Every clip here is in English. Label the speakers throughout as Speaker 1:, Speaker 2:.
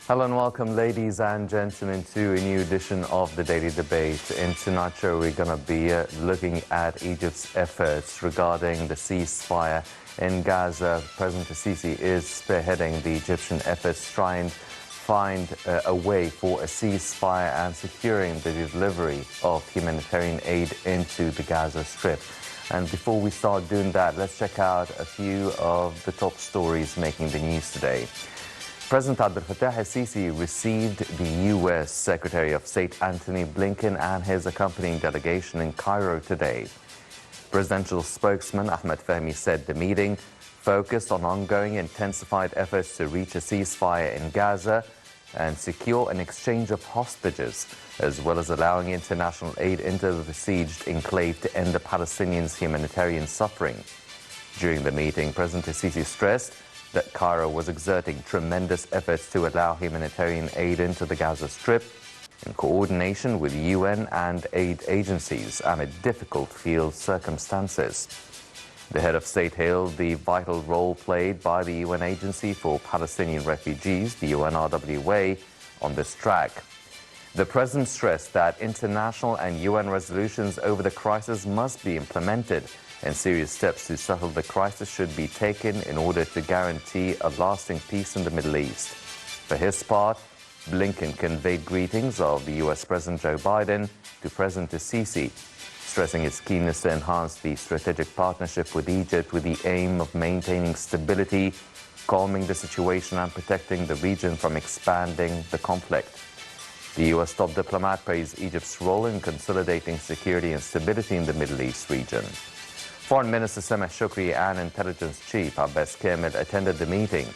Speaker 1: Hello and welcome, ladies and gentlemen, to a new edition of the Daily Debate. In tonight's show, we're going to be looking at Egypt's efforts regarding the ceasefire in Gaza. President Sisi is spearheading the Egyptian efforts to try and find a way for a ceasefire and securing the delivery of humanitarian aid into the Gaza Strip. And before we start doing that, let's check out a few of the top stories making the news today. President Abdel Fattah al-Sisi received the U.S. Secretary of State Antony Blinken and his accompanying delegation in Cairo today. Presidential spokesman Ahmed Fahmy said the meeting focused on ongoing intensified efforts to reach a ceasefire in Gaza and secure an exchange of hostages, as well as allowing international aid into the besieged enclave to end the Palestinians' humanitarian suffering. During the meeting, President al-Sisi stressed that Cairo was exerting tremendous efforts to allow humanitarian aid into the Gaza Strip in coordination with UN and aid agencies amid difficult field circumstances. The head of state hailed the vital role played by the UN Agency for Palestinian Refugees, the UNRWA, on this track. The president stressed that international and UN resolutions over the crisis must be implemented, and serious steps to settle the crisis should be taken in order to guarantee a lasting peace in the Middle East. For his part, Blinken conveyed greetings of the U.S. President Joe Biden to President al-Sisi, stressing his keenness to enhance the strategic partnership with Egypt with the aim of maintaining stability, calming the situation and protecting the region from expanding the conflict. The U.S. top diplomat praised Egypt's role in consolidating security and stability in the Middle East region. Foreign Minister Sameh Shoukry and Intelligence Chief Abbas Kamel attended the meeting.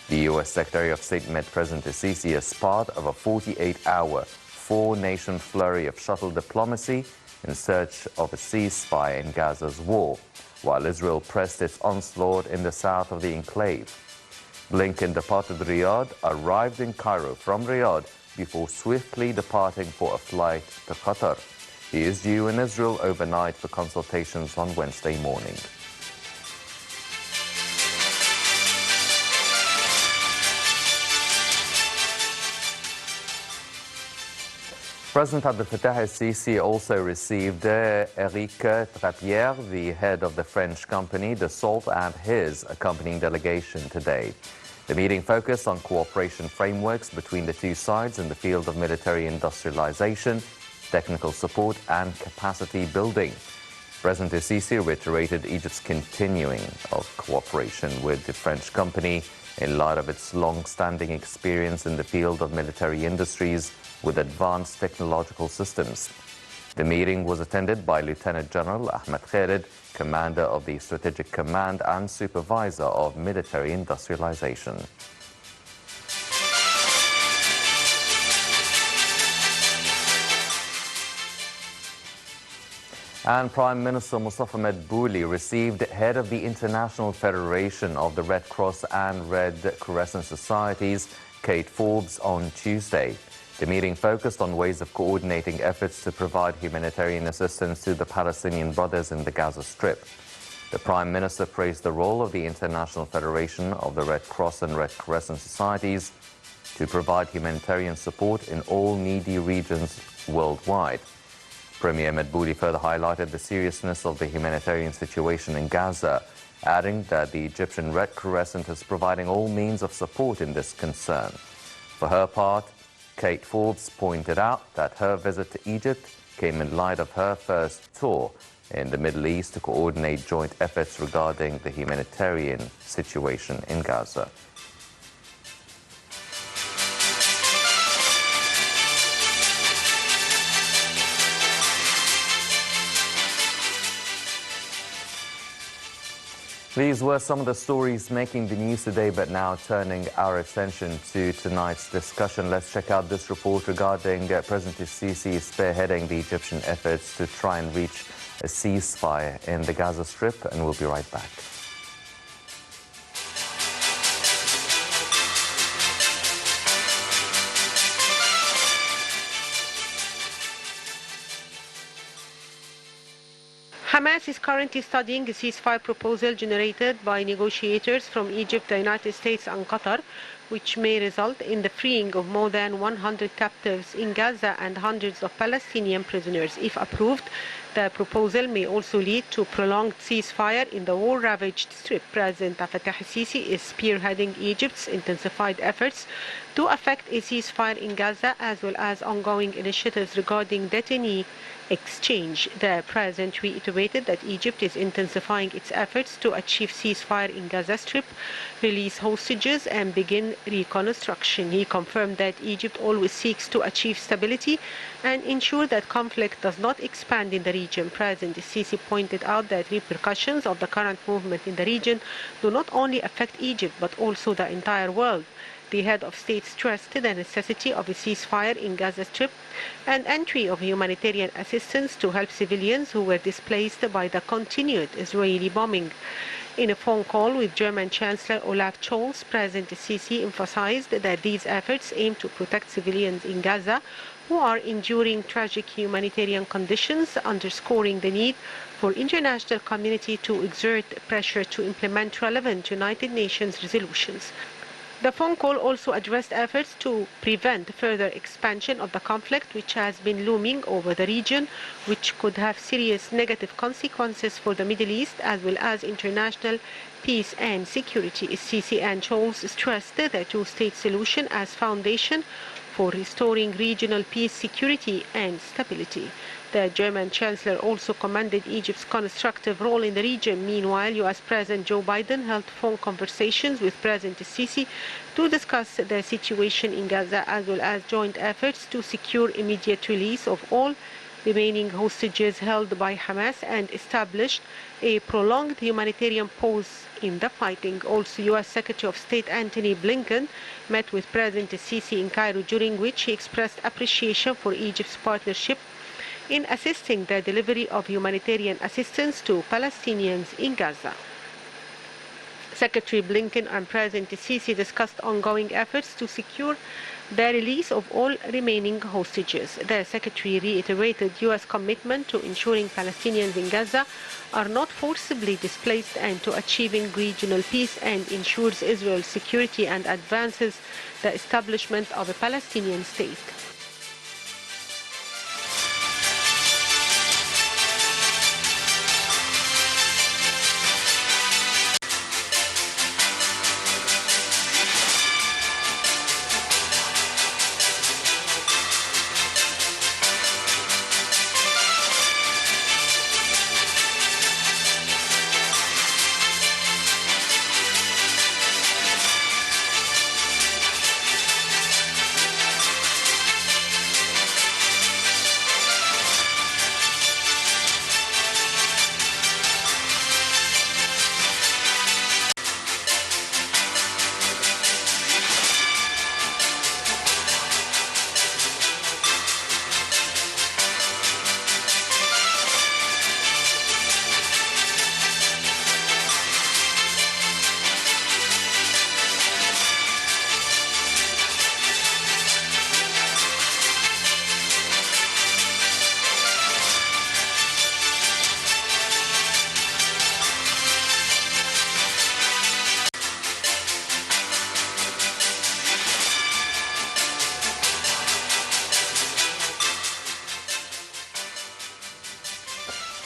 Speaker 1: The U.S. Secretary of State met President al-Sisi as part of a 48-hour, four-nation flurry of shuttle diplomacy in search of a ceasefire in Gaza's war, while Israel pressed its onslaught in the south of the enclave. Blinken departed Riyadh, arrived in Cairo from Riyadh before swiftly departing for a flight to Qatar. He is due in Israel overnight for consultations on Wednesday morning. President Abdel Fattah al-Sisi also received Eric Trappier, the head of the French company Dassault, and his accompanying delegation today. The meeting focused on cooperation frameworks between the two sides in the field of military industrialization, technical support and capacity building. President al-Sisi reiterated Egypt's continuing of cooperation with the French company in light of its long-standing experience in the field of military industries with advanced technological systems. The meeting was attended by Lieutenant General Ahmed Khalid, commander of the Strategic Command and supervisor of military industrialization. And Prime Minister Mustafa Madbouli received head of the International Federation of the Red Cross and Red Crescent Societies, Kate Forbes, on Tuesday. The meeting focused on ways of coordinating efforts to provide humanitarian assistance to the Palestinian brothers in the Gaza Strip. The Prime Minister praised the role of the International Federation of the Red Cross and Red Crescent Societies to provide humanitarian support in all needy regions worldwide. Premier Madbouli further highlighted the seriousness of the humanitarian situation in Gaza, adding that the Egyptian Red Crescent is providing all means of support in this concern. For her part, Kate Forbes pointed out that her visit to Egypt came in light of her first tour in the Middle East to coordinate joint efforts regarding the humanitarian situation in Gaza. These were some of the stories making the news today, but now turning our attention to tonight's discussion. Let's check out this report regarding President al-Sisi spearheading the Egyptian efforts to try and reach a ceasefire in the Gaza Strip, and we'll be right back.
Speaker 2: Hamas is currently studying a ceasefire proposal generated by negotiators from Egypt, the United States and Qatar which may result in the freeing of more than 100 captives in Gaza and hundreds of Palestinian prisoners. If approved, the proposal may also lead to prolonged ceasefire in the war-ravaged Strip. President Fattah al-Sisi is spearheading Egypt's intensified efforts to effect a ceasefire in Gaza, as well as ongoing initiatives regarding detainee exchange. The president reiterated that Egypt is intensifying its efforts to achieve ceasefire in Gaza Strip, release hostages, and begin reconstruction. He confirmed that Egypt always seeks to achieve stability and ensure that conflict does not expand in the region. President Sisi pointed out that repercussions of the current movement in the region do not only affect Egypt but also the entire world. The head of state stressed the necessity of a ceasefire in Gaza Strip and entry of humanitarian assistance to help civilians who were displaced by the continued Israeli bombing. In a phone call with German Chancellor Olaf Scholz, President Sisi emphasized that these efforts aim to protect civilians in Gaza who are enduring tragic humanitarian conditions, underscoring the need for international community to exert pressure to implement relevant United Nations resolutions. The phone call also addressed efforts to prevent further expansion of the conflict, which has been looming over the region, which could have serious negative consequences for the Middle East as well as international peace and security. Sisi and Scholz stressed the two-state solution as foundation for restoring regional peace, security, and stability. The German Chancellor also commended Egypt's constructive role in the region. Meanwhile, U.S. President Joe Biden held phone conversations with President Sisi to discuss the situation in Gaza as well as joint efforts to secure immediate release of all remaining hostages held by Hamas and established a prolonged humanitarian pause in the fighting. Also, U.S. Secretary of State Antony Blinken met with President Sisi in Cairo, during which he expressed appreciation for Egypt's partnership in assisting the delivery of humanitarian assistance to Palestinians in Gaza. Secretary Blinken and President Sisi discussed ongoing efforts to secure the release of all remaining hostages. The Secretary reiterated U.S. commitment to ensuring Palestinians in Gaza are not forcibly displaced and to achieving regional peace, and ensures Israel's security and advances the establishment of a Palestinian state.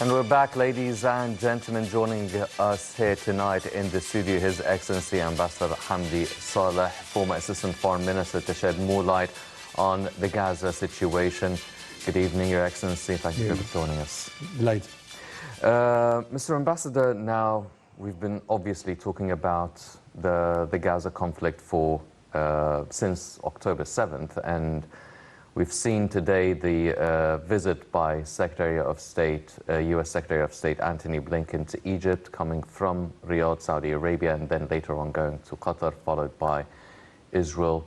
Speaker 1: And we're back, ladies and gentlemen. Joining us here tonight in the studio, His Excellency Ambassador Hamdy Saleh, former Assistant Foreign Minister, to shed more light on the Gaza situation. Good evening, Your Excellency. Thank you for joining us.
Speaker 3: Delighted.
Speaker 1: Mr. Ambassador, now we've been obviously talking about the Gaza conflict for since October 7th, and we've seen today the visit by Secretary of State, U.S. Secretary of State Antony Blinken to Egypt, coming from Riyadh, Saudi Arabia, and then later on going to Qatar, followed by Israel.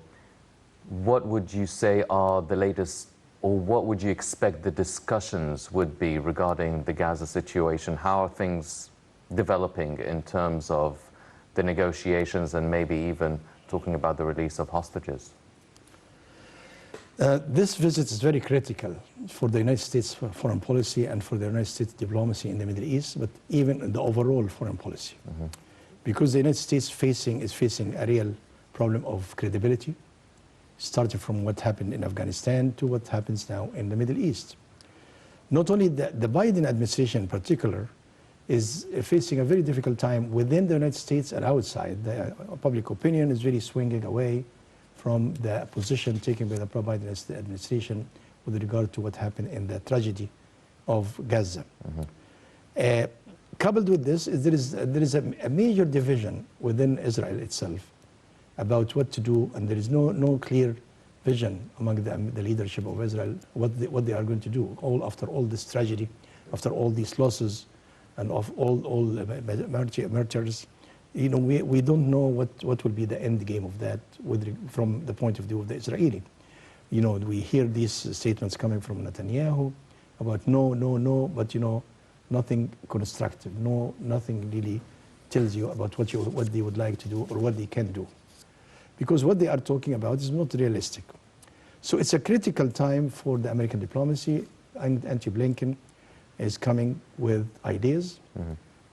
Speaker 1: What would you say are the latest, or what would you expect the discussions would be regarding the Gaza situation? How are things developing in terms of the negotiations and maybe even talking about the release of hostages?
Speaker 3: This visit is very critical for the United States foreign policy and for the United States diplomacy in the Middle East, but even in the overall foreign policy. Because the United States is facing a real problem of credibility, starting from what happened in Afghanistan to what happens now in the Middle East. Not only the Biden administration in particular is facing a very difficult time within the United States and outside. The public opinion is really swinging away from the position taken by the pro-Biden administration with regard to what happened in the tragedy of Gaza. Coupled with this, there is a major division within Israel itself about what to do, and there is no clear vision among the leadership of Israel what they are going to do. After all this tragedy, after all these losses, and of all murders, you know, we don't know what will be the end game of that from the point of view of the Israeli. You know, we hear these statements coming from Netanyahu about no, but you know, nothing constructive, nothing really tells you about what they would like to do or what they can do. Because what they are talking about is not realistic. So it's a critical time for the American diplomacy, and Antony Blinken is coming with ideas.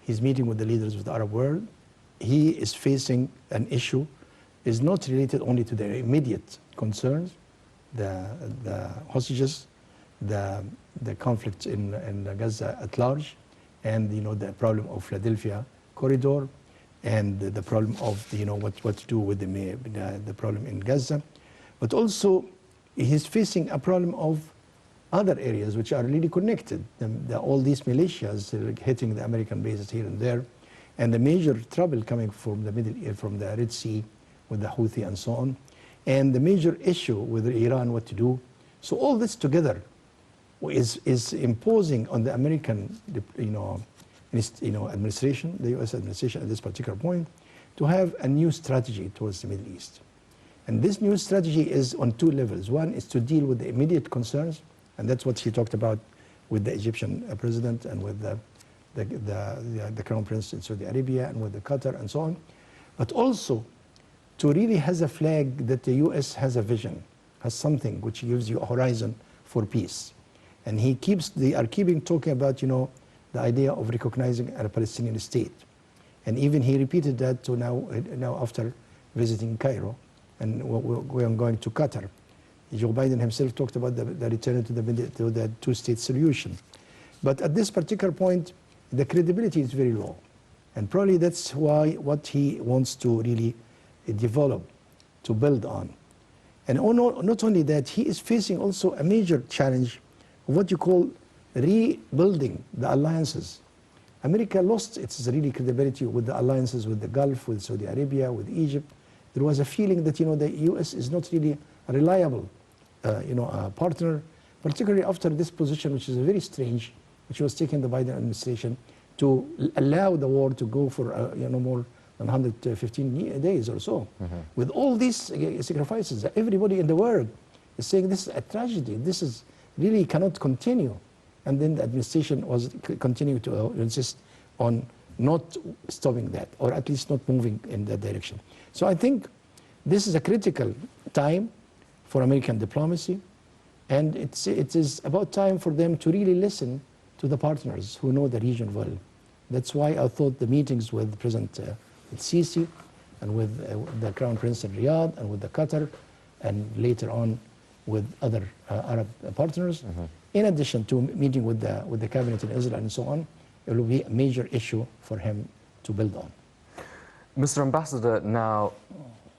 Speaker 3: He's meeting with the leaders of the Arab world. He is facing an issue is not related only to their immediate concerns, the hostages, the conflict in Gaza at large, and you know the problem of Philadelphia corridor, and the problem of you know what to do with the problem in Gaza, but also he's facing a problem of other areas which are really connected. All these militias hitting the American bases here and there, and the major trouble coming from the Red Sea with the Houthi and so on, and the major issue with Iran, what to do. So all this together is imposing on the American, administration, the U.S. administration at this particular point, to have a new strategy towards the Middle East. And this new strategy is on two levels. One is to deal with the immediate concerns, and that's what he talked about with the Egyptian president and with the crown prince in Saudi Arabia and with the Qatar and so on. But also to really has a flag that the U.S. has a vision, has something which gives you a horizon for peace. And they are keeping talking about, you know, the idea of recognizing a Palestinian state. And even he repeated that to now after visiting Cairo and we are going to Qatar. Joe Biden himself talked about the return to the two-state solution. But at this particular point, the credibility is very low. And probably that's why what he wants to really develop, to build on. And not only that, he is facing also a major challenge of what you call rebuilding the alliances. America lost its really credibility with the alliances with the Gulf, with Saudi Arabia, with Egypt. There was a feeling that, you know, the U.S. is not really a reliable partner, particularly after this position, which is very strange, which was taken by the Biden administration to allow the war to go for more than 115 days or so. With all these sacrifices, everybody in the world is saying this is a tragedy. This is really cannot continue. And then the administration was continuing to insist on not stopping that, or at least not moving in that direction. So I think this is a critical time for American diplomacy, and it is about time for them to really listen to the partners who know the region well. That's why I thought the meetings with President Sisi and with the Crown Prince in Riyadh and with the Qatar, and later on with other Arab partners, in addition to meeting with the cabinet in Israel and so on, it will be a major issue for him to build on.
Speaker 1: Mr. Ambassador, now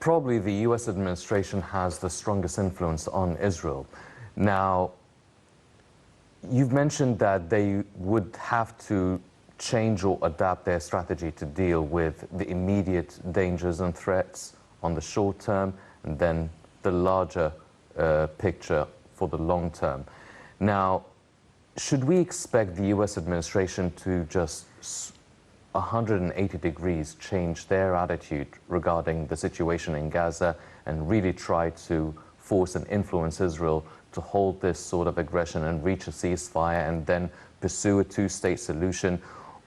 Speaker 1: probably the U.S. administration has the strongest influence on Israel. Now, you've mentioned that they would have to change or adapt their strategy to deal with the immediate dangers and threats on the short term, and then the larger picture for the long term. Now, should we expect the U.S. administration to just 180 degrees change their attitude regarding the situation in Gaza and really try to force and influence Israel to hold this sort of aggression and reach a ceasefire and then pursue a two-state solution?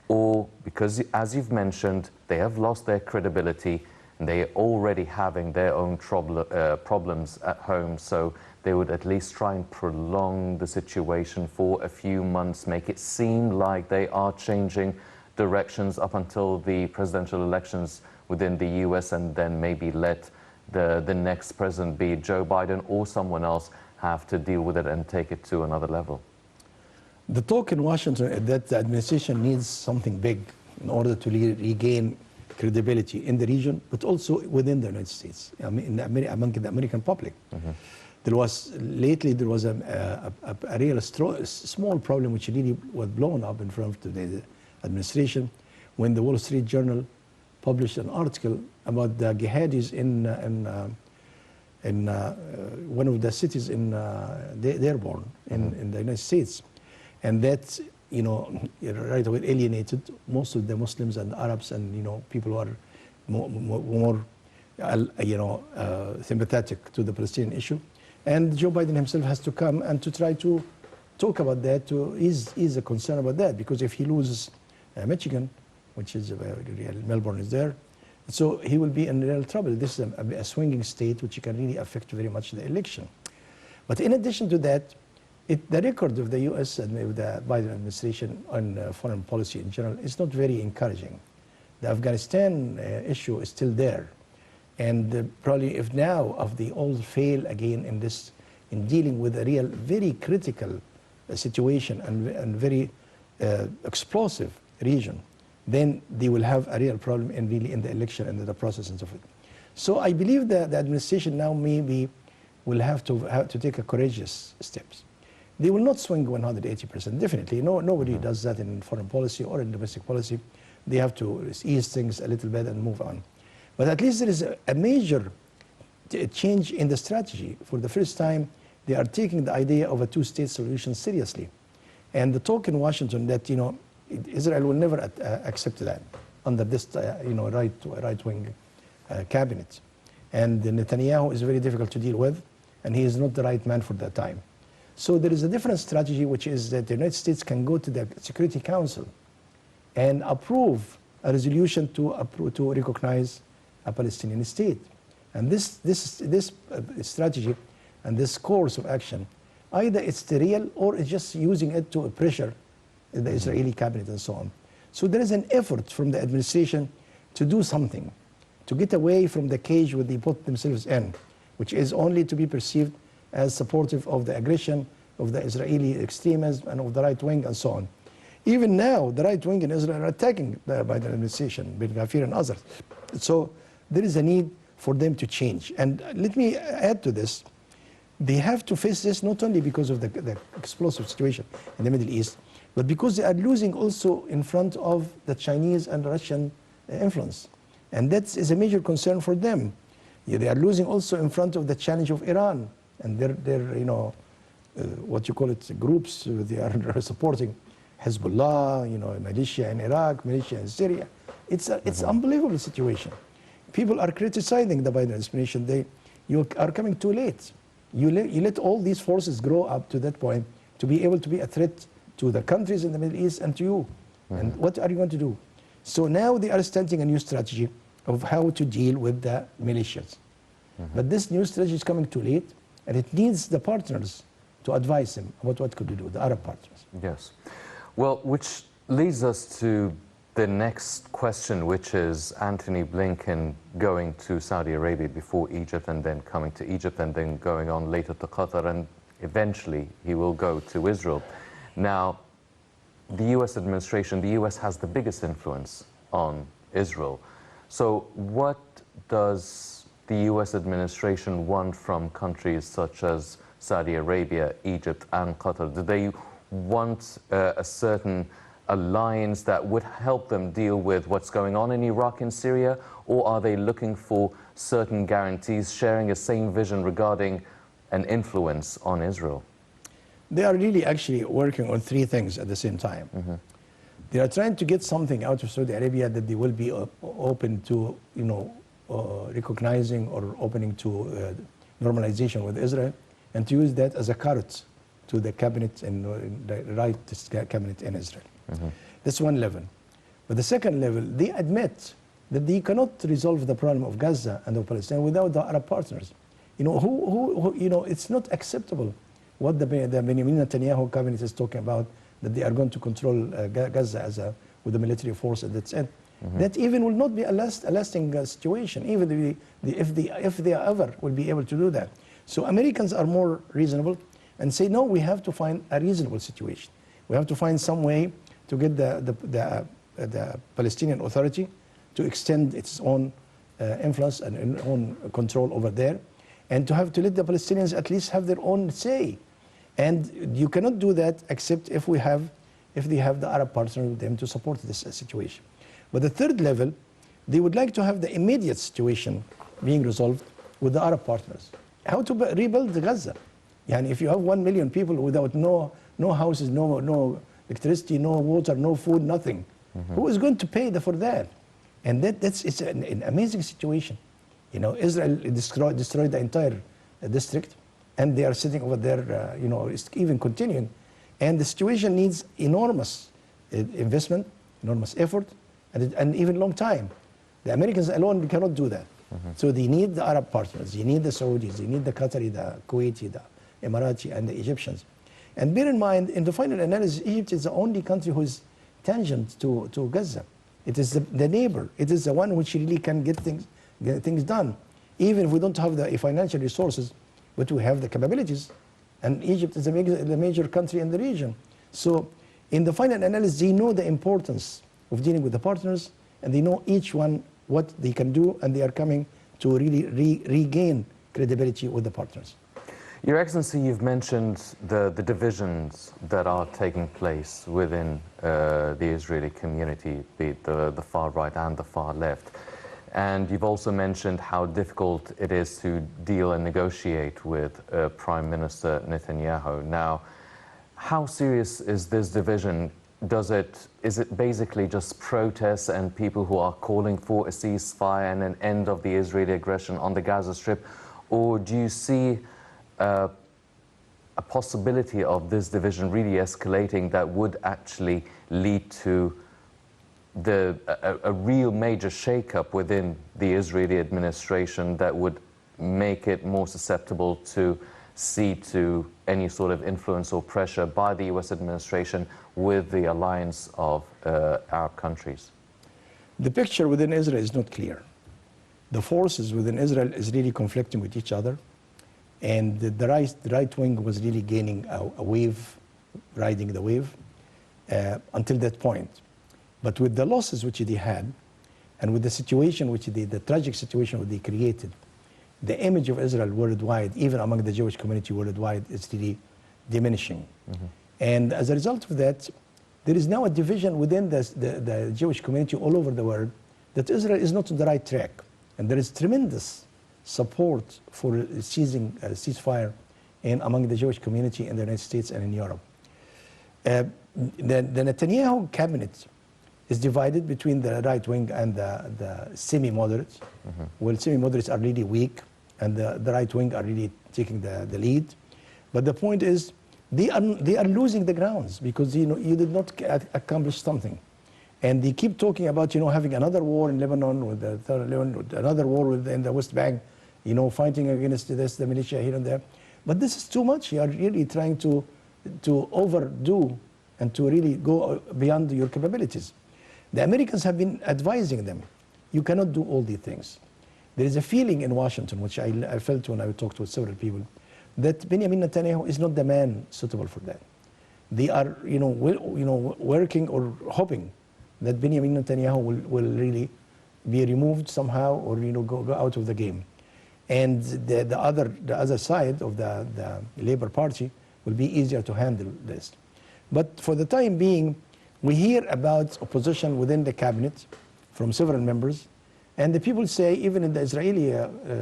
Speaker 1: Or, because as you've mentioned, they have lost their credibility and they are already having their own problems at home, so they would at least try and prolong the situation for a few months, make it seem like they are changing directions up until the presidential elections within the U.S., and then maybe let the next president, be it Joe Biden or someone else, have to deal with it and take it to another level?
Speaker 3: The talk in Washington is that the administration needs something big in order to regain credibility in the region, but also within the United States, among the American public. There was a real small problem which really was blown up in front of the administration when the Wall Street Journal published an article about the jihadis in one of the cities in Dearborn in the United States, and that right away alienated most of the Muslims and Arabs and people who are more sympathetic to the Palestinian issue. And Joe Biden himself has to come and to try to talk about that, to ease a concern about that, because if he loses Michigan, which is Melbourne is there, so he will be in real trouble. This is a swinging state which can really affect very much the election. But in addition to that, the record of the U.S. and the Biden administration on foreign policy in general is not very encouraging. The Afghanistan issue is still there. And probably if now of the old fail again in dealing with a real, very critical situation and very explosive region, then they will have a real problem in the election and the process and so forth. So I believe that the administration now maybe will have to take a courageous steps. They will not swing 180%, definitely. Nobody does that in foreign policy or in domestic policy. They have to ease things a little bit and move on. But at least there is a major change in the strategy. For the first time, they are taking the idea of a two-state solution seriously. And the talk in Washington that, Israel will never accept that under this, right-wing cabinet. And Netanyahu is very difficult to deal with, and he is not the right man for that time. So there is a different strategy, which is that the United States can go to the Security Council and approve a resolution to recognize a Palestinian state. And this strategy and this course of action, either it's the real or it's just using it to pressure the Israeli cabinet and so on. So there is an effort from the administration to do something, to get away from the cage where they put themselves in, which is only to be perceived as supportive of the aggression of the Israeli extremism and of the right wing and so on. Even now, the right wing in Israel are attacking the Biden administration, Ben Gvir and others. So there is a need for them to change. And let me add to this, they have to face this not only because of the explosive situation in the Middle East, but because they are losing also in front of the Chinese and Russian influence. And that is a major concern for them. They are losing also in front of the challenge of Iran and their what you call it, groups. They are supporting Hezbollah, militia in Iraq, militia in Syria. It's unbelievable situation. People are criticizing the Biden administration. You are coming too late. You let all these forces grow up to that point to be able to be a threat to the countries in the Middle East and to you. And what are you going to do? So now they are starting a new strategy of how to deal with the militias. But this new strategy is coming too late, and it needs the partners to advise them about what could we do, the Arab partners.
Speaker 1: Yes. Well, which leads us to the next question, which is Antony Blinken going to Saudi Arabia before Egypt and then coming to Egypt and then going on later to Qatar, and eventually he will go to Israel. Now, the U.S. administration, the U.S. has the biggest influence on Israel. So what does the U.S. administration want from countries such as Saudi Arabia, Egypt, and Qatar? Do they want a certain alliance that would help them deal with what's going on in Iraq and Syria, or are they looking for certain guarantees, sharing a same vision regarding an influence on Israel?
Speaker 3: They are really actually working on three things at the same time. They are trying to get something out of Saudi Arabia that they will be open to, recognizing or opening to normalization with Israel, and to use that as a carrot to the cabinet and the right cabinet in Israel. That's one level. But the second level, they admit that they cannot resolve the problem of Gaza and of Palestine without the Arab partners. It's not acceptable what the Benjamin Netanyahu cabinet is talking about, that they are going to control Gaza with a military force at its end. that even will not be a lasting situation, even if they ever will be able to do that. So Americans are more reasonable and say, no, we have to find a reasonable situation. We have to find some way to get the Palestinian Authority to extend its own influence and own control over there, and to have to let the Palestinians at least have their own say. And you cannot do that except if they have the Arab partner with them to support this situation. But the third level, they would like to have the immediate situation being resolved with the Arab partners. How to rebuild Gaza? And if you have 1 million people without no houses, no electricity, no water, no food, nothing, who is going to pay for that? And it's an amazing situation. You know, Israel destroyed the entire district, and they are sitting over there, you know, it's even continuing. And the situation needs enormous investment, enormous effort, and even long time. The Americans alone cannot do that. So they need the Arab partners, they need the Saudis, they need the Qatari, the Kuwaiti, the Emirati, and the Egyptians. And bear in mind, in the final analysis, Egypt is the only country who is tangent to Gaza. It is the neighbor. It is the one which really can get things done. Even if we don't have the financial resources, but we have the capabilities. And Egypt is the major country in the region. So in the final analysis, they know the importance of dealing with the partners, and they know each one what they can do, and they are coming to really regain credibility with the partners.
Speaker 1: Your Excellency, you've mentioned the divisions that are taking place within the Israeli community, be it the far right and the far left. And you've also mentioned how difficult it is to deal and negotiate with Prime Minister Netanyahu. Now, how serious is this division? Is it basically just protests and people who are calling for a ceasefire and an end of the Israeli aggression on the Gaza Strip? Or do you see a possibility of this division really escalating that would actually lead to a real major shakeup within the Israeli administration that would make it more susceptible to cede to any sort of influence or pressure by the US administration with the alliance of Arab countries?
Speaker 3: The picture within Israel is not clear. The forces within Israel is really conflicting with each other, and the right wing was really gaining a wave, riding the wave until that point. But with the losses which they had, and with the situation which the tragic situation which they created, the image of Israel worldwide, even among the Jewish community worldwide, is really diminishing. And as a result of that, there is now a division within the Jewish community all over the world that Israel is not on the right track. And there is tremendous support for seizing a ceasefire among the Jewish community in the United States and in Europe. The Netanyahu cabinet is divided between the right wing and the semi-moderates. Well, semi-moderates are really weak, and the right wing are really taking the lead. But the point is, they are losing the grounds because you did not accomplish something. And they keep talking about having another war in Lebanon, with another war in the West Bank, fighting against the militia here and there. But this is too much. You are really trying to overdo and to really go beyond your capabilities. The Americans have been advising them, you cannot do all these things. There is a feeling in Washington, which I felt when I talked with several people, that Benjamin Netanyahu is not the man suitable for that. They are, working or hoping that Benjamin Netanyahu will really be removed somehow, or go out of the game, and the other side of the Labour Party will be easier to handle this. But for the time being, we hear about opposition within the cabinet from several members, and the people say, even in the Israeli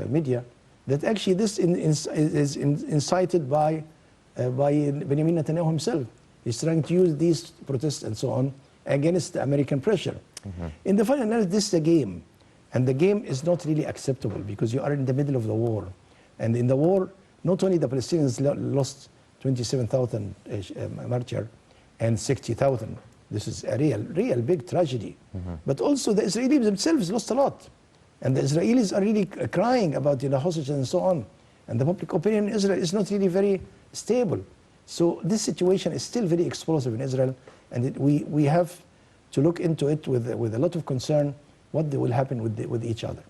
Speaker 3: media, that actually this is incited by Benjamin Netanyahu himself. He's trying to use these protests and so on against the American pressure. In the final analysis, this is a game, and the game is not really acceptable because you are in the middle of the war. And in the war, not only the Palestinians lost 27,000 martyrs and 60,000. This is a real big tragedy. But also the Israelis themselves lost a lot. And the Israelis are really crying about hostages and so on. And the public opinion in Israel is not really very stable. So this situation is still very explosive in Israel. And we have to look into it with a lot of concern what will happen with each other.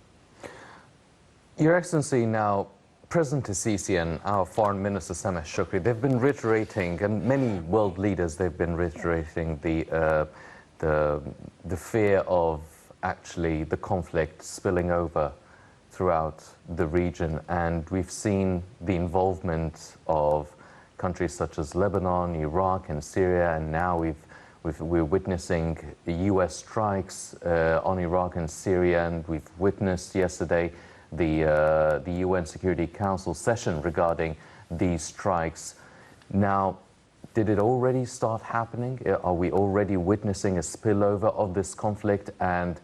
Speaker 1: Your Excellency, now President Sisi and our Foreign Minister Sameh Shukri, they've been reiterating, and many world leaders, they've been reiterating the fear of actually the conflict spilling over throughout the region. And we've seen the involvement of countries such as Lebanon, Iraq, and Syria, and now we're witnessing the US strikes on Iraq and Syria, and we've witnessed yesterday the UN Security Council session regarding these strikes. Now, did it already start happening? Are we already witnessing a spillover of this conflict? And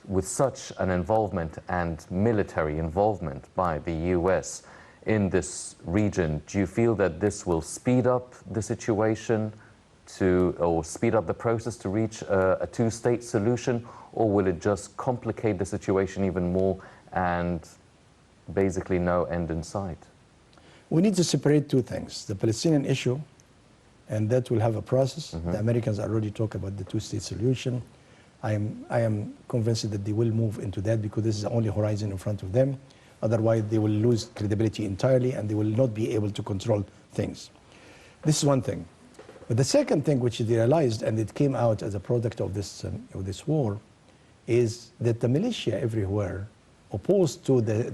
Speaker 1: with such an involvement and military involvement by the US in this region, do you feel that this will speed up the situation or speed up the process to reach a two-state solution, or will it just complicate the situation even more and basically no end in sight?
Speaker 3: We need to separate two things: the Palestinian issue, and that will have a process. The Americans already talk about the two-state solution. I am convinced that they will move into that because this is the only horizon in front of them. Otherwise, they will lose credibility entirely and they will not be able to control things. This is one thing. But the second thing which they realized, and it came out as a product of this war, is that the militia everywhere, opposed to the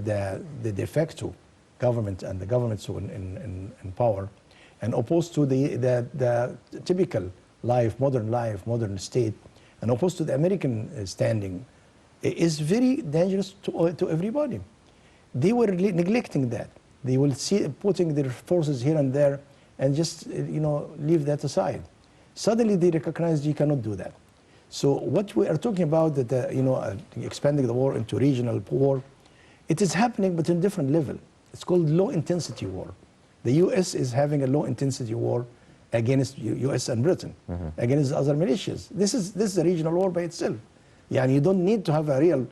Speaker 3: de facto government and the governments in power, and opposed to the typical modern state, and opposed to the American standing, is very dangerous to everybody. They were neglecting that. They will see putting their forces here and there and just leave that aside. Suddenly they recognize you cannot do that. So what we are talking about, that expanding the war into regional war, it is happening but in a different level. It's called low intensity war. The US is having a low intensity war against US and Britain, against other militias. This is a regional war by itself. Yeah, and you don't need to have a real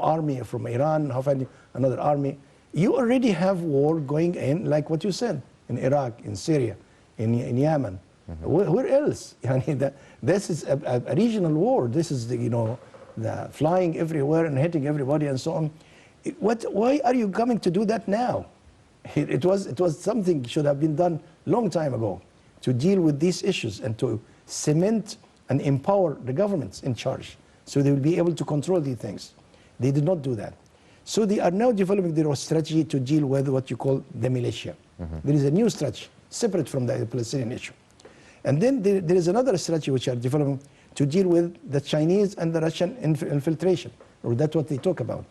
Speaker 3: army from Iran, have another army. You already have war going in, like what you said, in Iraq, in Syria, in Yemen. Where else? This is a regional war. This is the flying everywhere and hitting everybody and so on. Why are you coming to do that now? It was something should have been done long time ago to deal with these issues and to cement and empower the governments in charge so they will be able to control these things. They did not do that. So they are now developing their strategy to deal with what you call the militia. There is a new strategy separate from the Palestinian issue. And then there is another strategy which are developing to deal with the Chinese and the Russian infiltration, or that's what they talk about.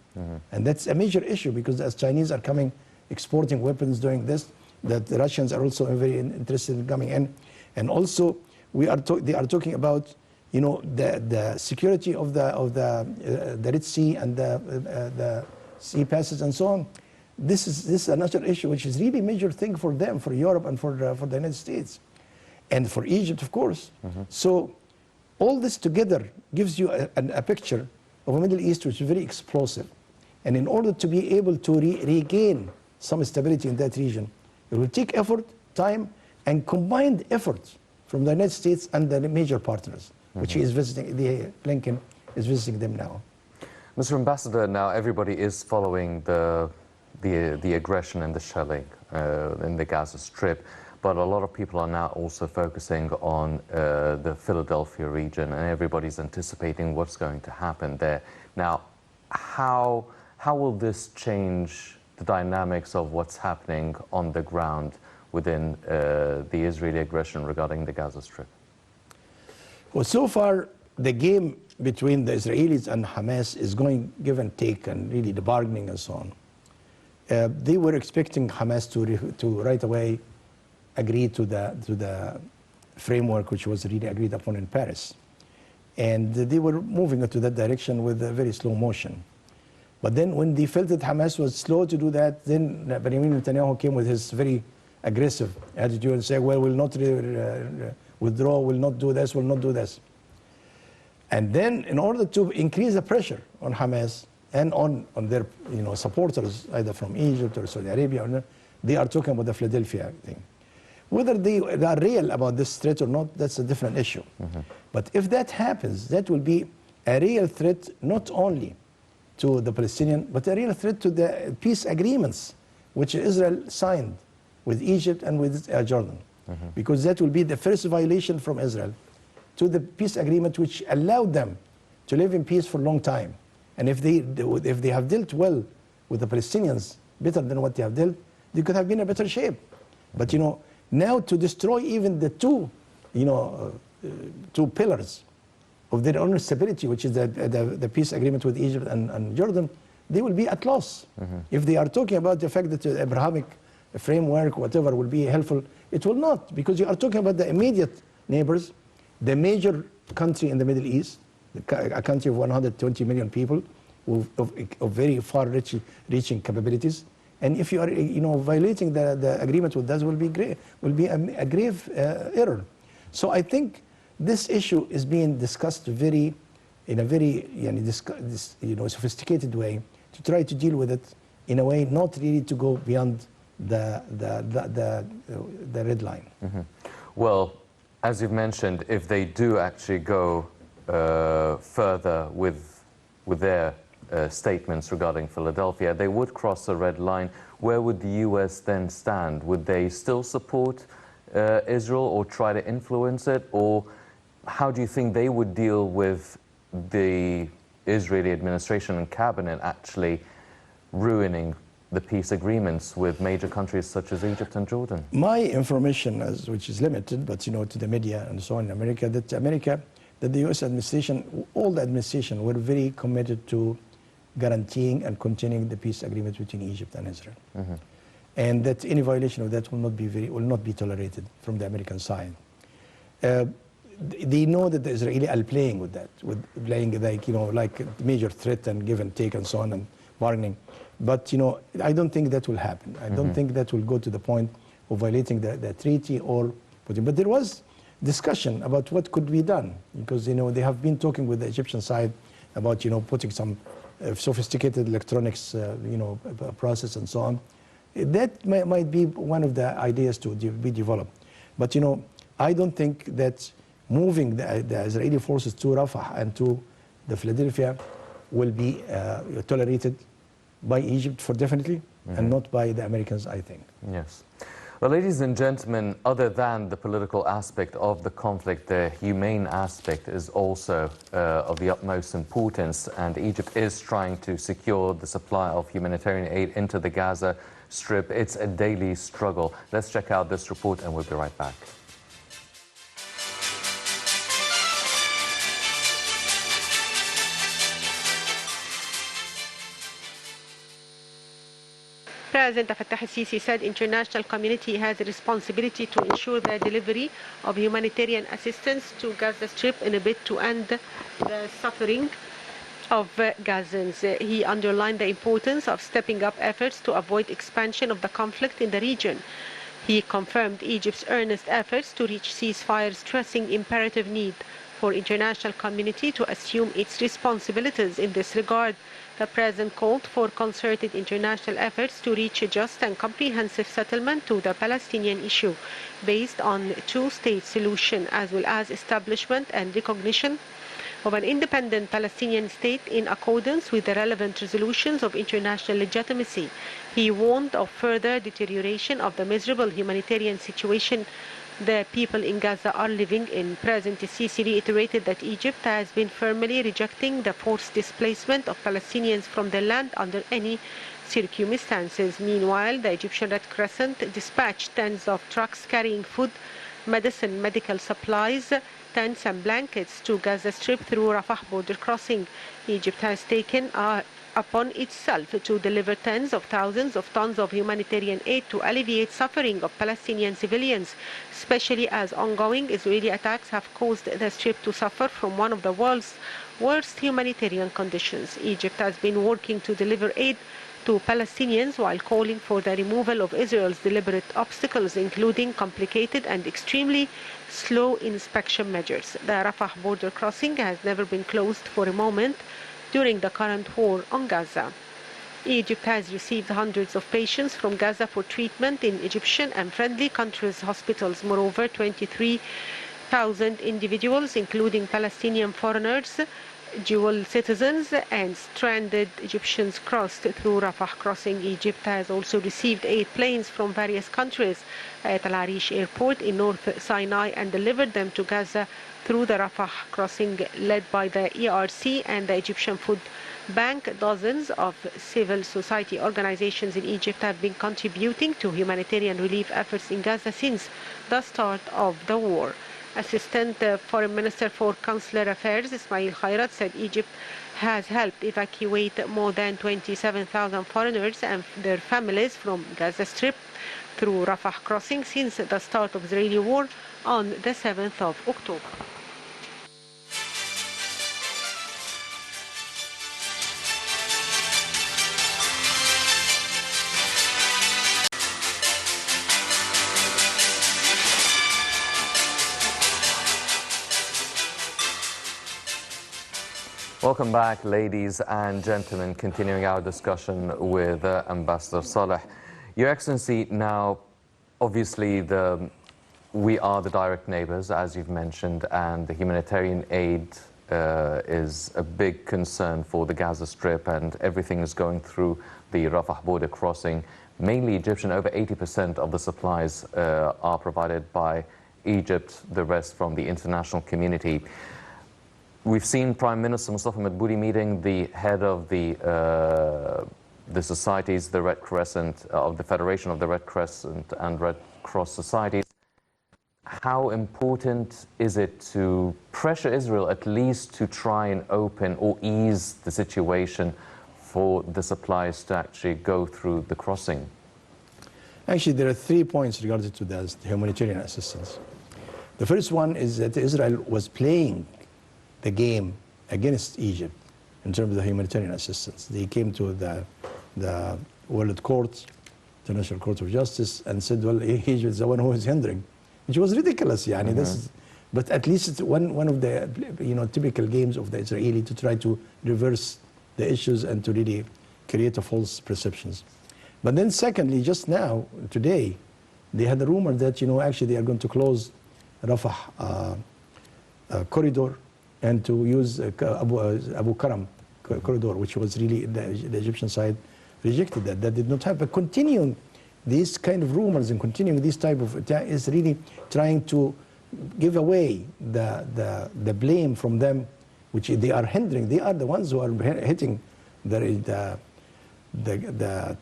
Speaker 3: And that's a major issue because as Chinese are coming, exporting weapons doing this, that the Russians are also very interested in coming in. And also they are talking about the security of the Red Sea and the sea passes and so on. This is another issue which is really a major thing for them, for Europe and for the United States. And for Egypt, of course. So all this together gives you a picture of a Middle East which is very explosive. And in order to be able to regain some stability in that region, it will take effort, time, and combined efforts from the United States and the major partners, which he is visiting. Blinken is visiting them now.
Speaker 1: Mr. Ambassador, now everybody is following the aggression and the shelling in the Gaza Strip. But a lot of people are now also focusing on the Philadelphia region, and everybody's anticipating what's going to happen there. Now, how will this change the dynamics of what's happening on the ground within the Israeli aggression regarding the Gaza Strip?
Speaker 3: Well, so far, the game between the Israelis and Hamas is going give and take, and really the bargaining and so on. They were expecting Hamas to right away agree to the framework which was really agreed upon in Paris. And they were moving into that direction with a very slow motion. But then when they felt that Hamas was slow to do that, then Benjamin Netanyahu came with his very aggressive attitude and said, well, we'll not withdraw, we'll not do this, we'll not do this. And then in order to increase the pressure on Hamas and on their supporters, either from Egypt or Saudi Arabia, they are talking about the Philadelphia thing. Whether they are real about this threat or not, that's a different issue. But if that happens, that will be a real threat not only to the Palestinian, but a real threat to the peace agreements which Israel signed with Egypt and with Jordan. Because that will be the first violation from Israel to the peace agreement which allowed them to live in peace for a long time. And if they have dealt well with the Palestinians, better than what they have dealt, they could have been in a better shape. But you know, now to destroy even the two pillars of their own stability, which is the peace agreement with Egypt and Jordan, they will be at loss. If they are talking about the fact that the Abrahamic framework, whatever, will be helpful, it will not, because you are talking about the immediate neighbors, the major country in the Middle East, a country of 120 million people of very far-reaching capabilities. And if you are violating the agreement with us, will be a grave error. So I think this issue is being discussed in a very sophisticated way to try to deal with it in a way not really to go beyond the red line.
Speaker 1: Well, as you've mentioned, if they do actually go further with their statements regarding Philadelphia, they would cross a red line. Where would the U.S. then stand? Would they still support Israel or try to influence it? Or how do you think they would deal with the Israeli administration and cabinet actually ruining the peace agreements with major countries such as Egypt and Jordan?
Speaker 3: My information, which is limited, but to the media and so on in America, that the U.S. administration, all the administration, were very committed to guaranteeing and continuing the peace agreement between Egypt and Israel, and that any violation of that will not be tolerated from the American side. They know that the Israelis are playing with that, playing like major threat and give and take and so on and bargaining. But I don't think that will happen. I don't think that will go to the point of violating the treaty or putting. But there was discussion about what could be done, because they have been talking with the Egyptian side about putting some sophisticated electronics process and so on. That might be one of the ideas to be developed. But I don't think that moving the Israeli forces to Rafah and to the Philadelphia will be tolerated by Egypt for definitely, and not by the Americans, I think.
Speaker 1: Yes. Well, ladies and gentlemen, other than the political aspect of the conflict, the humane aspect is also of the utmost importance, and Egypt is trying to secure the supply of humanitarian aid into the Gaza Strip. It's a daily struggle. Let's check out this report and we'll be right back.
Speaker 2: President Fattah al-Sisi said international community has a responsibility to ensure the delivery of humanitarian assistance to Gaza Strip in a bid to end the suffering of Gazans. He underlined the importance of stepping up efforts to avoid expansion of the conflict in the region. He confirmed Egypt's earnest efforts to reach ceasefire, stressing imperative need for international community to assume its responsibilities in this regard. The President called for concerted international efforts to reach a just and comprehensive settlement to the Palestinian issue based on two-state solution, as well as establishment and recognition of an independent Palestinian state in accordance with the relevant resolutions of international legitimacy. He warned of further deterioration of the miserable humanitarian situation the people in Gaza are living in. President Sisi reiterated that Egypt has been firmly rejecting the forced displacement of Palestinians from their land under any circumstances. Meanwhile, the Egyptian Red Crescent dispatched tens of trucks carrying food, medicine, medical supplies, tents and blankets to Gaza Strip through Rafah border crossing. Egypt has taken upon itself to deliver tens of thousands of tons of humanitarian aid to alleviate suffering of Palestinian civilians, especially as ongoing Israeli attacks have caused the Strip to suffer from one of the world's worst humanitarian conditions. Egypt has been working to deliver aid to Palestinians while calling for the removal of Israel's deliberate obstacles, including complicated and extremely slow inspection measures. The Rafah border crossing has never been closed for a moment during the current war on Gaza. Egypt has received hundreds of patients from Gaza for treatment in Egyptian and friendly countries' hospitals. Moreover, 23,000 individuals, including Palestinian foreigners, dual citizens and stranded Egyptians crossed through Rafah crossing. Egypt has also received 8 planes from various countries at Al Arish airport in North Sinai and delivered them to Gaza through the Rafah crossing led by the ERC and the Egyptian Food Bank. Dozens of civil society organizations in Egypt have been contributing to humanitarian relief efforts in Gaza since the start of the war. Assistant Foreign Minister for Consular Affairs Ismail Khairat said Egypt has helped evacuate more than 27,000 foreigners and their families from Gaza Strip through Rafah crossing since the start of the Israeli war on the 7th of October.
Speaker 1: Welcome back, ladies and gentlemen. Continuing our discussion with Ambassador Saleh. Your Excellency, now, obviously, we are the direct neighbors, as you've mentioned, and the humanitarian aid is a big concern for the Gaza Strip, and everything is going through the Rafah border crossing, mainly Egyptian. Over 80% of the supplies are provided by Egypt, the rest from the international community. We've seen Prime Minister Mustafa Madbouli meeting the head of the societies, the Red Crescent, of the Federation of the Red Crescent and Red Cross Societies. How important is it to pressure Israel at least to try and open or ease the situation for the supplies to actually go through the crossing?
Speaker 3: Actually, there are 3 points regarding to the humanitarian assistance. The first one is that Israel was playing the game against Egypt in terms of the humanitarian assistance. They came to the World Court, International Court of Justice, and said, well, Egypt is the one who is hindering, which was ridiculous. Yani, this is, but at least it's one of the typical games of the Israeli to try to reverse the issues and to really create a false perceptions. But then secondly, just now, today, they had a rumor that actually they are going to close Rafah corridor and to use Abu Karam corridor, which was really the Egyptian side rejected that. That did not happen. But continuing these kind of rumors and continuing this type of attack is really trying to give away the blame from them, which they are hindering. They are the ones who are hitting the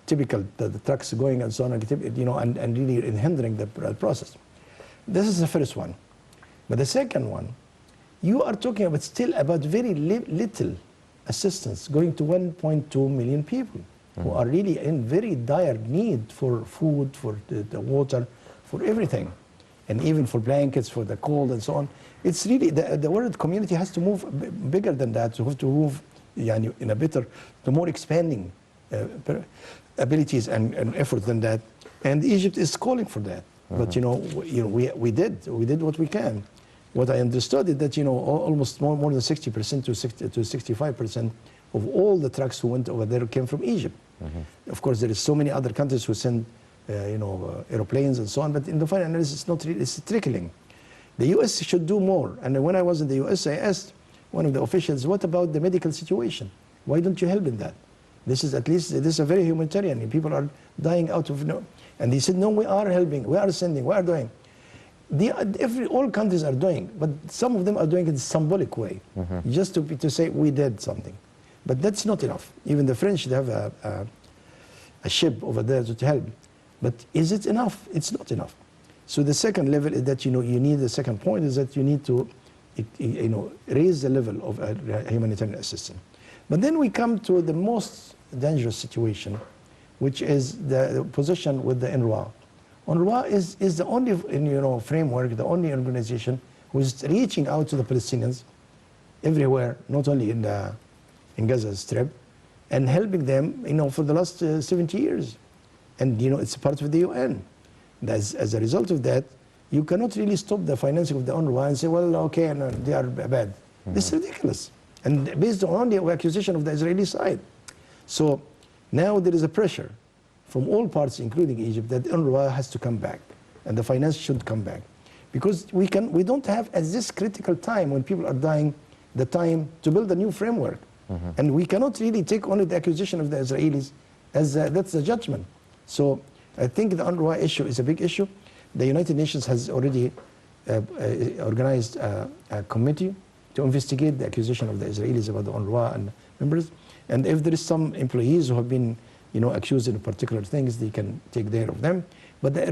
Speaker 3: typical the trucks going and so on, and really hindering the process. This is the first one. But the second one, you are talking about still about very little assistance going to 1.2 million people who are really in very dire need for food, for the water, for everything, and even for blankets, for the cold and so on. It's really, the world community has to move bigger than that. You have to move in a better, the more expanding abilities and effort than that. And Egypt is calling for that. But we did what we can. What I understood is that almost more than 60% to 65% of all the trucks who went over there came from Egypt. Of course, there is so many other countries who send aeroplanes and so on. But in the final analysis, it's not really, it's trickling. The U.S. should do more. And when I was in the U.S., I asked one of the officials, "What about the medical situation? Why don't you help in that? This is at least this is a very humanitarian. People are dying out of no." And he said, "No, we are helping. We are sending. We are doing." All countries are doing, but some of them are doing it in a symbolic way, just to say we did something. But that's not enough. Even the French, they have a ship over there to help. But is it enough? It's not enough. So the second level is that you need, the second point is that you need to raise the level of humanitarian assistance. But then we come to the most dangerous situation, which is the position with the UNRWA. UNRWA is the only framework, the only organization who is reaching out to the Palestinians everywhere, not only in Gaza Strip, and helping them for the last 70 years. And it's part of the UN. As a result of that, you cannot really stop the financing of the UNRWA and say, well, okay, no, they are bad. This is ridiculous. And based on the accusation of the Israeli side. So Now there is a pressure from all parts, including Egypt, that UNRWA has to come back, and the finance should come back. Because we don't have, at this critical time when people are dying, the time to build a new framework. And we cannot really take only the accusation of the Israelis as that's the judgment. So I think the UNRWA issue is a big issue. The United Nations has already organized a committee to investigate the accusation of the Israelis about the UNRWA and members. And if there is some employees who have been accused of particular things, they can take care of them. But the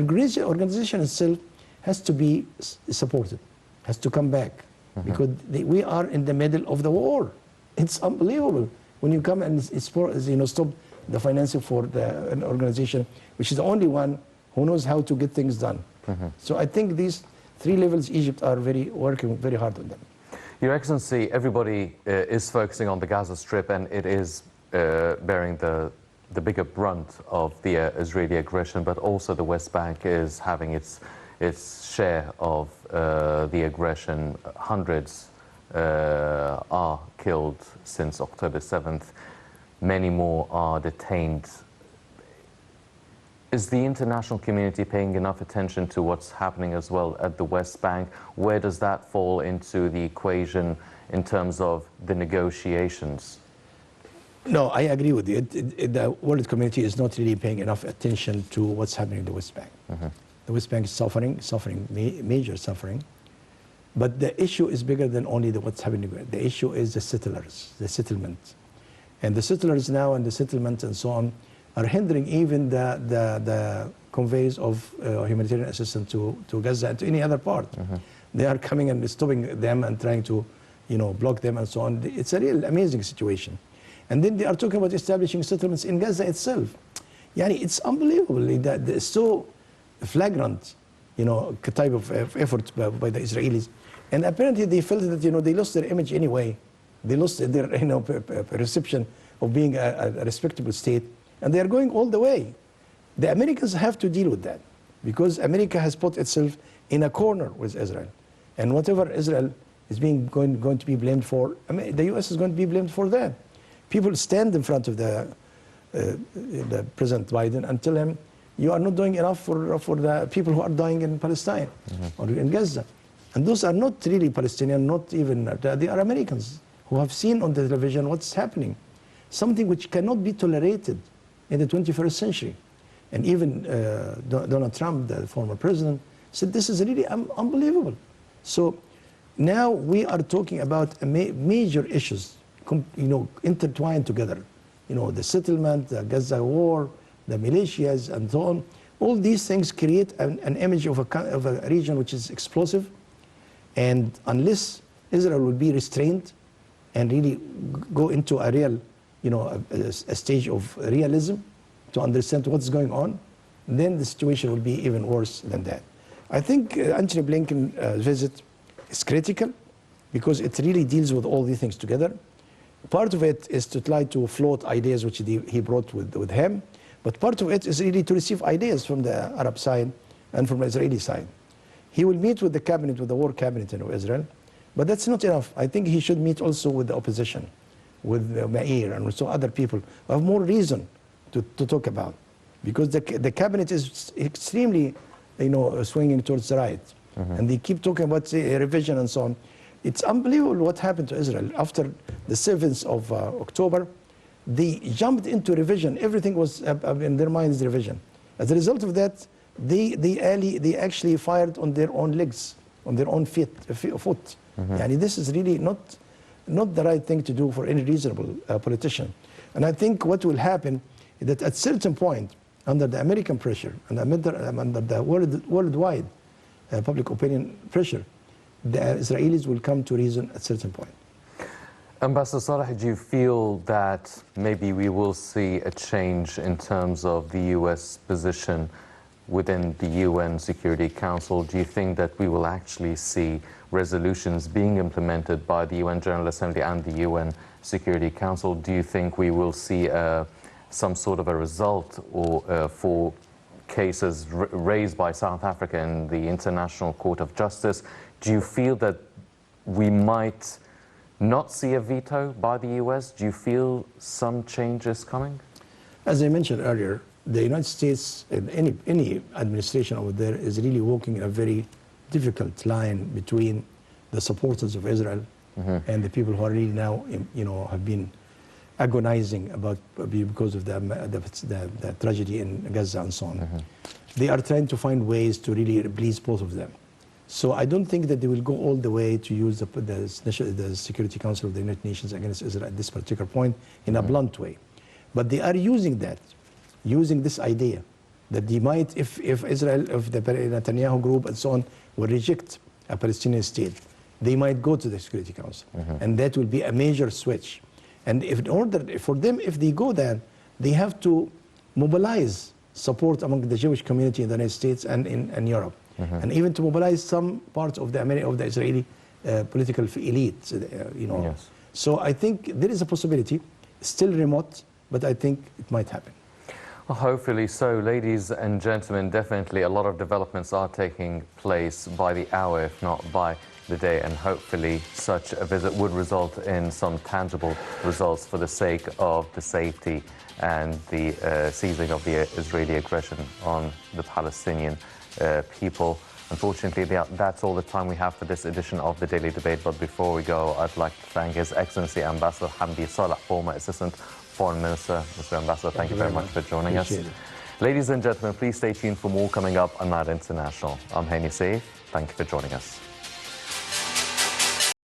Speaker 3: organization itself has to be supported, has to come back, because we are in the middle of the war. It's unbelievable when you come and stop the financing for an organization, which is the only one who knows how to get things done. So I think these three levels, Egypt are working very hard on them.
Speaker 1: Your Excellency, everybody is focusing on the Gaza Strip, and it is bearing the bigger brunt of the Israeli aggression, but also the West Bank is having its share of the aggression. Hundreds are killed since October 7th. Many more are detained. Is the international community paying enough attention to what's happening as well at the West Bank? Where does that fall into the equation in terms of the negotiations?
Speaker 3: No, I agree with you. The world community is not really paying enough attention to what's happening in the West Bank. The West Bank is suffering major suffering. But the issue is bigger than only what's happening. The issue is the settlers, the settlement. And the settlers now and the settlement and so on are hindering even the conveys of humanitarian assistance to Gaza and to any other part. They are coming and stopping them and trying to block them and so on. It's a real amazing situation. And then they are talking about establishing settlements in Gaza itself. It's unbelievable that it's so flagrant, type of effort by the Israelis. And apparently they felt that, they lost their image anyway. They lost their, reception of being a respectable state. And they are going all the way. The Americans have to deal with that, because America has put itself in a corner with Israel. And whatever Israel is going to be blamed for, the U.S. is going to be blamed for that. People stand in front of the President Biden and tell him, you are not doing enough for the people who are dying in Palestine or in Gaza. And those are not really Palestinian, not even, they are Americans who have seen on the television what's happening. Something which cannot be tolerated in the 21st century. And even Donald Trump, the former president, said this is really unbelievable. So now we are talking about major issues, intertwined together. The settlement, the Gaza war, the militias, and so on. All these things create an image of a region which is explosive. And unless Israel will be restrained and really go into a real, a stage of realism to understand what's going on, then the situation will be even worse than that. I think Antony Blinken's visit is critical because it really deals with all these things together. Part of it is to try to float ideas which he brought with him, but part of it is really to receive ideas from the Arab side and from the Israeli side. He will meet with the cabinet, with the war cabinet of Israel, but that's not enough. I think he should meet also with the opposition, with Meir and also other people who have more reason to talk about, because the cabinet is extremely, swinging towards the right, and they keep talking about revision and so on. It's unbelievable what happened to Israel after the 7th of October. They jumped into revision. Everything was in their minds revision. As a result of that, they actually fired on their own legs, on their own foot. And this is really not the right thing to do for any reasonable politician. And I think what will happen is that at a certain point, under the American pressure and under the worldwide public opinion pressure, the Israelis will come to reason at a certain point.
Speaker 1: Ambassador Saleh, do you feel that maybe we will see a change in terms of the U.S. position within the UN Security Council? Do you think that we will actually see resolutions being implemented by the UN General Assembly and the UN Security Council? Do you think we will see some sort of a result or for cases raised by South Africa in the International Court of Justice? Do you feel that we might not see a veto by the US? Do you feel some changes coming?
Speaker 3: As I mentioned earlier, the United States and any administration over there is really walking a very difficult line between the supporters of Israel and the people who are really now, have been agonizing about because of the tragedy in Gaza and so on. They are trying to find ways to really please both of them. So I don't think that they will go all the way to use the Security Council of the United Nations against Israel at this particular point in a blunt way. But they are using this idea that they might, if Israel, if the Netanyahu group and so on will reject a Palestinian state, they might go to the Security Council. And that will be a major switch. And for them, if they go there, they have to mobilize support among the Jewish community in the United States and in Europe. And even to mobilize some parts of the Israeli political elite,
Speaker 1: Yes.
Speaker 3: So I think there is a possibility, still remote, but I think it might happen.
Speaker 1: Well, hopefully so. Ladies and gentlemen, definitely a lot of developments are taking place by the hour, if not by the day, and hopefully such a visit would result in some tangible results for the sake of the safety and the ceasing of the Israeli aggression on the Palestinian people. Unfortunately, that's all the time we have for this edition of the Daily Debate. But before we go, I'd like to thank His Excellency Ambassador Hamdy Saleh, former Assistant Foreign Minister. Mr. Ambassador, thank you very much for joining us. Ladies and gentlemen, please stay tuned for more coming up on Night International. I'm Hani Saif. Thank you for joining us.